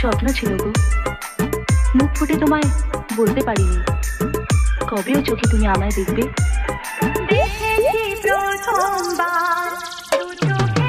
স্বপ্ন ছিল গো, মুখ ফুটে তোমায় বলতে পারিনি। কবেও চোখে তুমি আমায় দেখবে। দেখেছি প্রথমবার দু চোখে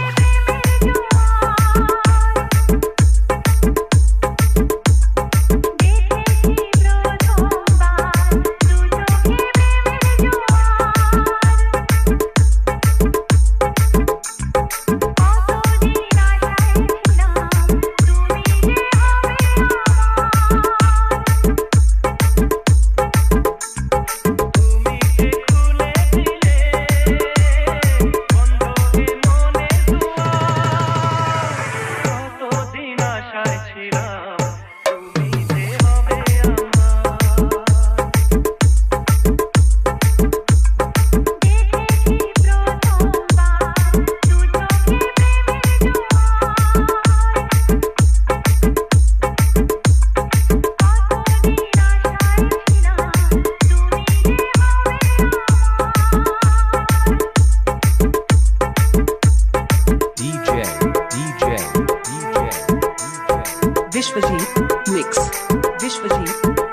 Vishwajit Mix. Vishwajit